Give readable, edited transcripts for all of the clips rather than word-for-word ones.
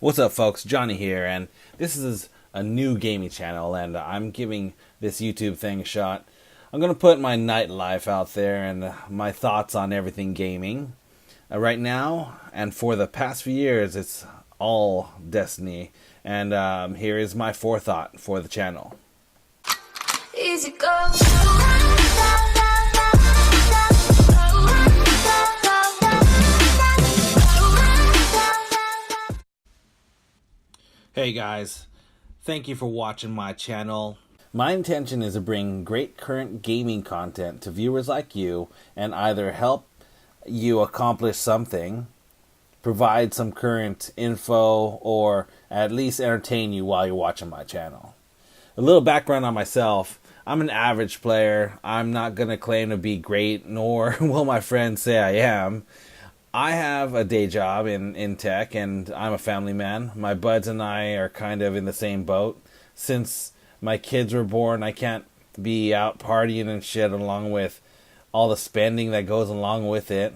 What's up, folks? Johnny here, and this is a new gaming channel, and I'm giving this YouTube thing a shot. I'm going to put my nightlife out there and my thoughts on everything gaming. Right now, and for the past few years, it's all Destiny, and here is my forethought for the channel. Easy go. Hey guys, thank you for watching my channel. My intention is to bring great current gaming content to viewers like you and either help you accomplish something, provide some current info, or at least entertain you while you're watching my channel. A little background on myself. I'm an average player. I'm not going to claim to be great, nor will my friends say I am. I have a day job in tech, and I'm a family man. My buds and I are kind of in the same boat. Since my kids were born, I can't be out partying and shit along with all the spending that goes along with it.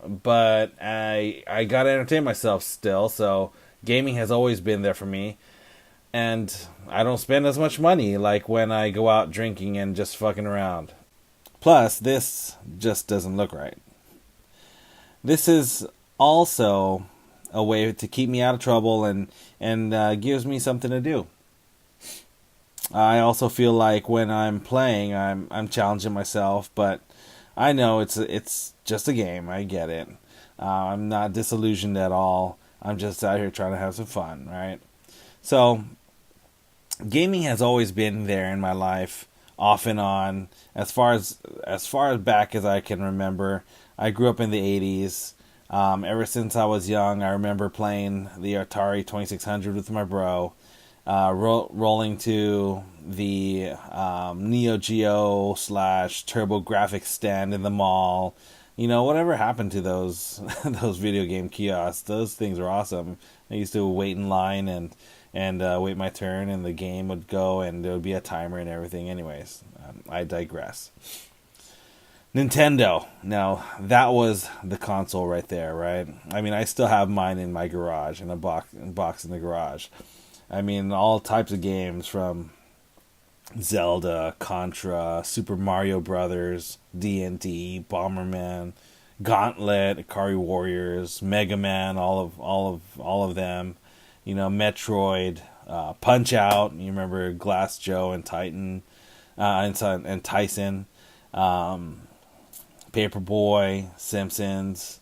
But I gotta entertain myself still, so gaming has always been there for me. And I don't spend as much money like when I go out drinking and just fucking around. Plus, this just doesn't look right. This is also a way to keep me out of trouble and gives me something to do. I also feel like when I'm playing, I'm challenging myself, but I know it's just a game. I get it. I'm not disillusioned at all. I'm just out here trying to have some fun, right? So, gaming has always been there in my life, off and on, as far back as I can remember. I grew up in the 80s. Ever since I was young, I remember playing the Atari 2600 with my bro, rolling to the Neo Geo / Turbo Graphics stand in the mall. You know, whatever happened to those those video game kiosks? Those things were awesome. I used to wait in line and wait my turn, and the game would go, and there would be a timer and everything. Anyways, I digress. Nintendo. Now, that was the console right there, right? I mean, I still have mine in my garage, in a box in the garage. I mean, all types of games from Zelda, Contra, Super Mario Brothers, D&D, Bomberman, Gauntlet, Ikari Warriors, Mega Man, all of them. You know, Metroid, Punch Out. You remember Glass Joe and Titan, and Tyson. Paperboy, Simpsons,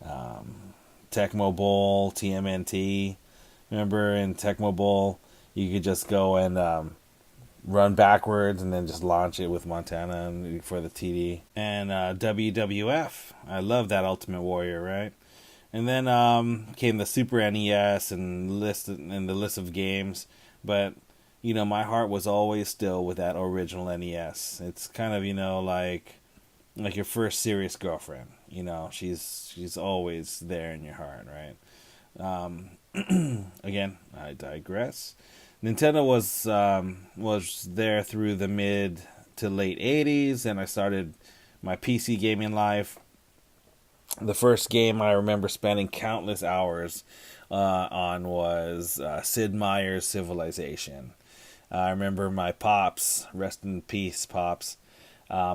Tecmo Bowl, TMNT. Remember in Tecmo Bowl, you could just go and run backwards and then just launch it with Montana for the TD. And WWF. I love that Ultimate Warrior, right? And then came the Super NES and the list of games. But, you know, my heart was always still with that original NES. It's kind of, you know, like your first serious girlfriend. You know, she's always there in your heart, right? Again, I digress. Nintendo was there through the mid to late 80s, and I started my PC gaming life. The first game I remember spending countless hours on was Sid Meier's Civilization. I remember my pops, rest in peace, pops,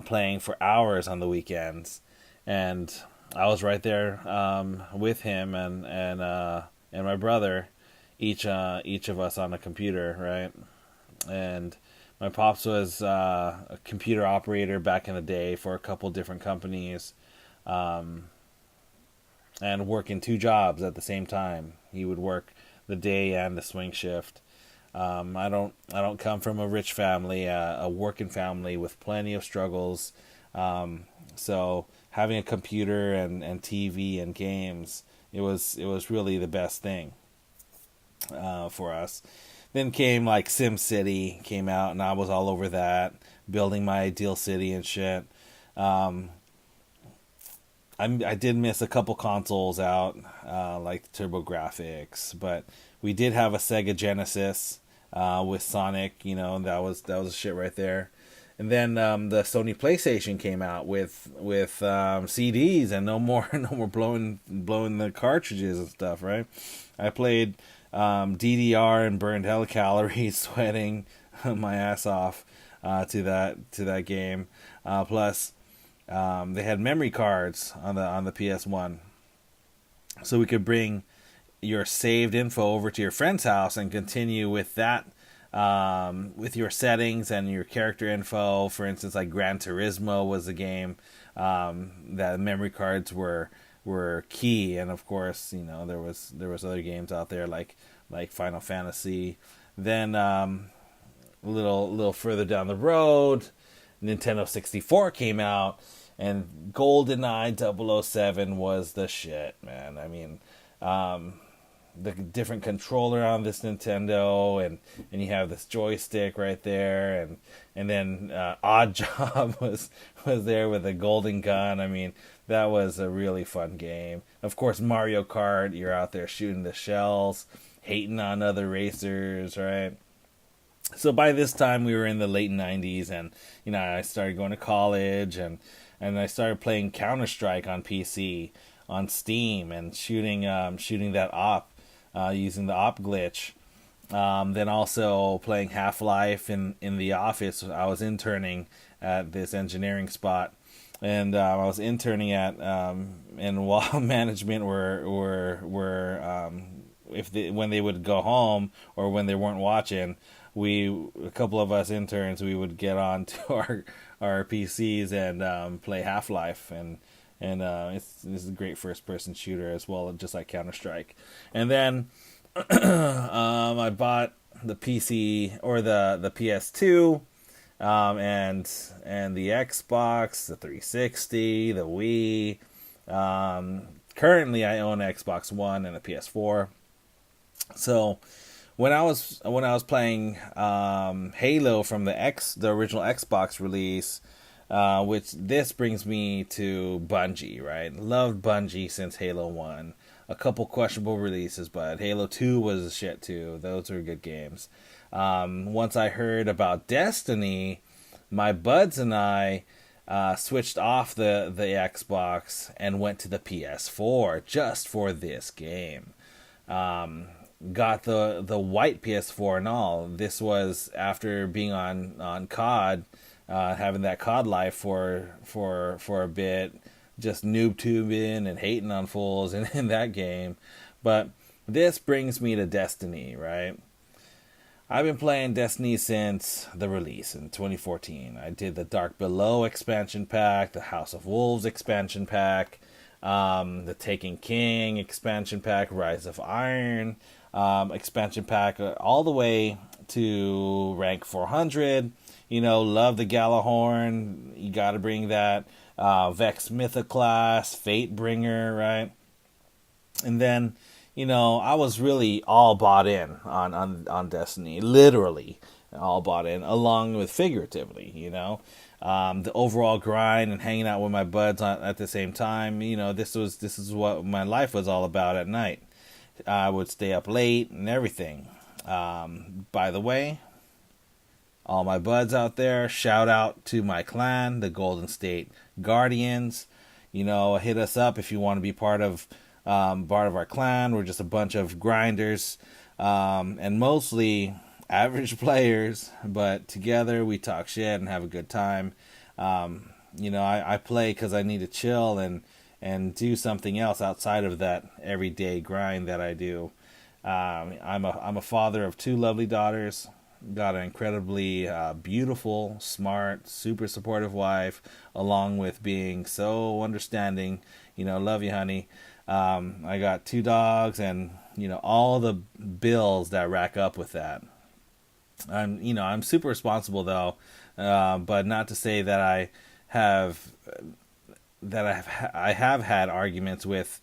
playing for hours on the weekends, and I was right there with him and my brother, each of us on a computer, right? And my pops was a computer operator back in the day for a couple different companies, and working two jobs at the same time. He would work the day and the swing shift. I don't come from a rich family, a working family with plenty of struggles. So having a computer and TV and games, it was really the best thing for us. Then came like SimCity came out, and I was all over that, building my ideal city and shit. I did miss a couple consoles out, like TurboGrafx, but we did have a Sega Genesis with Sonic. You know, that was a shit right there. And then the Sony PlayStation came out with CDs and no more blowing the cartridges and stuff, right? I played DDR and burned hella calories sweating my ass off to that game. Plus, they had memory cards on the PS1, so we could bring your saved info over to your friend's house and continue with that, with your settings and your character info. For instance, like Gran Turismo was a game that memory cards were key, and of course, there was other games out there like Final Fantasy. Then a little further down the road, Nintendo 64 came out, and GoldenEye 007 was the shit, man. I mean, the different controller on this Nintendo, and you have this joystick right there, and then Odd Job was there with a golden gun. I mean, that was a really fun game. Of course, Mario Kart, you're out there shooting the shells, hating on other racers, right? So by this time we were in the late 90s, and I started going to college, and I started playing Counter-Strike on PC on Steam, and shooting that op using the op glitch. Then also playing Half-Life in the office. I was interning at this engineering spot, and I was interning at and while management were when they would go home or when they weren't watching, a couple of us interns, we would get on to our PCs and play Half-Life, and it's a great first person shooter as well, just like Counter-Strike. And then I bought the PC or the PS2, and the Xbox, the 360, the Wii. Currently I own an Xbox One and a PS4. So when I was playing Halo from the original Xbox release, which this brings me to Bungie, right? Loved Bungie since Halo 1. A couple questionable releases, but Halo 2 was a shit too. Those were good games. Once I heard about Destiny, my buds and I switched off the Xbox and went to the PS4 just for this game. Got the white PS4 and all. This was after being on COD, having that COD life for a bit, just noob tubing and hating on fools in that game. But this brings me to Destiny, right? I've been playing Destiny since the release in 2014. I did the Dark Below expansion pack, the House of Wolves expansion pack, the Taken King expansion pack, Rise of Iron expansion pack, all the way to rank 400. Love the Galahorn. You got to bring that. Vex Mythoclast, Fatebringer, right? And then, I was really all bought in on Destiny, literally all bought in, along with figuratively, the overall grind and hanging out with my buds at the same time. This is what my life was all about at night. I would stay up late and everything. By the way, all my buds out there, shout out to my clan, the Golden State Guardians. Hit us up if you want to be part of our clan. We're just a bunch of grinders, and mostly average players, but together we talk shit and have a good time. I play because I need to chill and do something else outside of that everyday grind that I do. I'm a father of 2 lovely daughters. Got an incredibly beautiful, smart, super supportive wife, along with being so understanding. Love you, honey. I got 2 dogs, and all the bills that rack up with that. I'm super responsible though, but not to say that I have had arguments with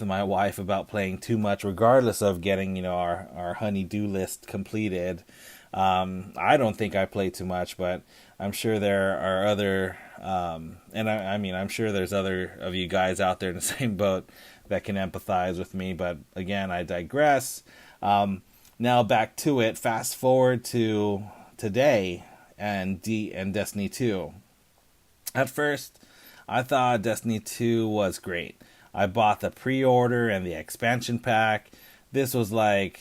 my wife about playing too much, regardless of getting our honey-do list completed. I don't think I play too much, but I'm sure there are other, and I'm sure there's other of you guys out there in the same boat that can empathize with me. But again, I digress. Now back to it. Fast forward to today and Destiny 2. At first, I thought Destiny 2 was great. I bought the pre-order and the expansion pack. This was like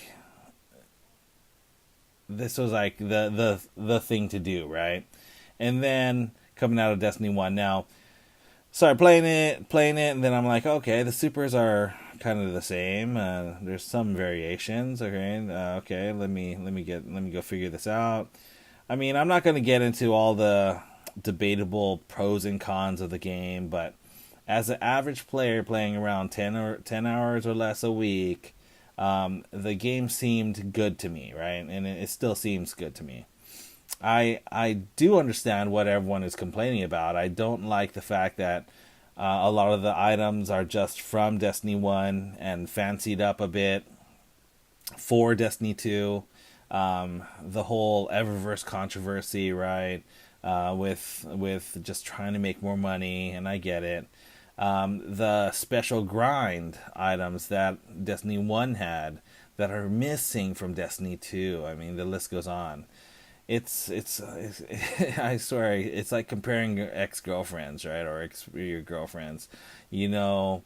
this was like the thing to do, right? And then coming out of Destiny 1, now started playing it, and then I'm like, okay, the supers are kind of the same. There's some variations. Okay, let me go figure this out. I mean, I'm not going to get into all the debatable pros and cons of the game, but as an average player playing around 10 hours or less a week, the game seemed good to me, right? And it still seems good to me. I do understand what everyone is complaining about. I don't like the fact that a lot of the items are just from Destiny 1 and fancied up a bit for Destiny 2. The whole Eververse controversy, right? With just trying to make more money, and I get it. The special grind items that Destiny 1 had that are missing from Destiny 2. I mean, the list goes on. It's I swear, it's like comparing your ex-girlfriends, right? Or your girlfriends. You know,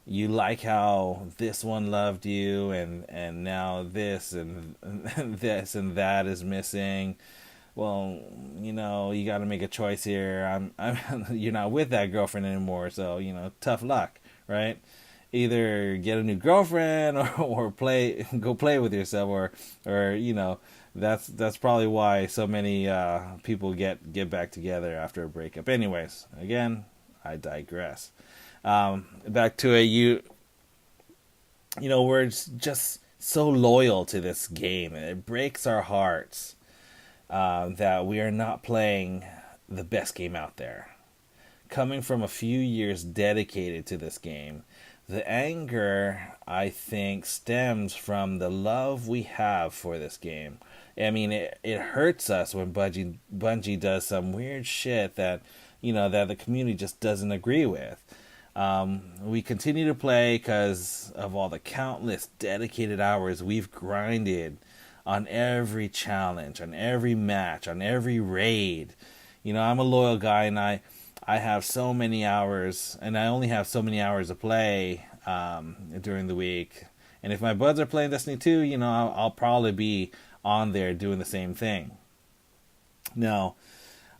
you like how this one loved you, and now this and this and that is missing. Well, you know, you got to make a choice here. You're not with that girlfriend anymore, so you know, tough luck, right? Either get a new girlfriend or go play with yourself, or you know, that's probably why so many people get back together after a breakup. Anyways, again, I digress. Back to it. You know, we're just so loyal to this game, and it breaks our hearts that we are not playing the best game out there. Coming from a few years dedicated to this game, the anger, I think, stems from the love we have for this game. I mean, it hurts us when Bungie does some weird shit that, you know, that the community just doesn't agree with. We continue to play because of all the countless dedicated hours we've grinded on every challenge, on every match, on every raid. You know, I'm a loyal guy, and I have so many hours, and I only have so many hours to play during the week. And if my buds are playing Destiny 2, you know, I'll probably be on there doing the same thing. Now,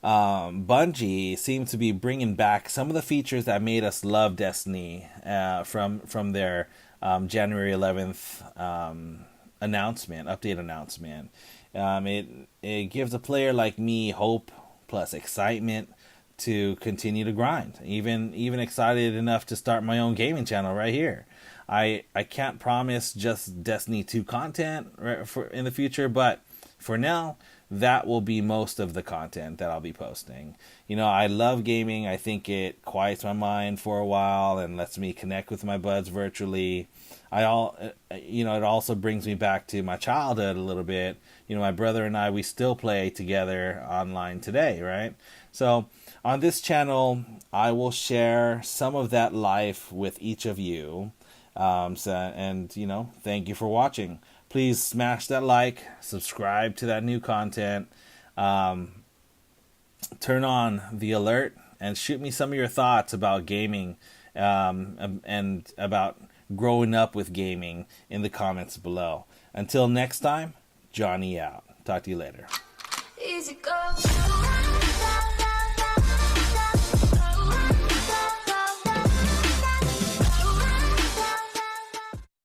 Bungie seems to be bringing back some of the features that made us love Destiny from their January 11th update announcement. It gives a player like me hope plus excitement to continue to grind. Even excited enough to start my own gaming channel right here. I can't promise just Destiny 2 content for in the future, but for now, that will be most of the content that I'll be posting. You know, I love gaming. I think it quiets my mind for a while and lets me connect with my buds virtually. It also brings me back to my childhood a little bit. You know, my brother and I, we still play together online today, right? So on this channel, I will share some of that life with each of you. Thank you for watching. Please smash that like, subscribe to that new content, turn on the alert, and shoot me some of your thoughts about gaming and about growing up with gaming in the comments below. Until next time, Jonny out. Talk to you later. Easy go.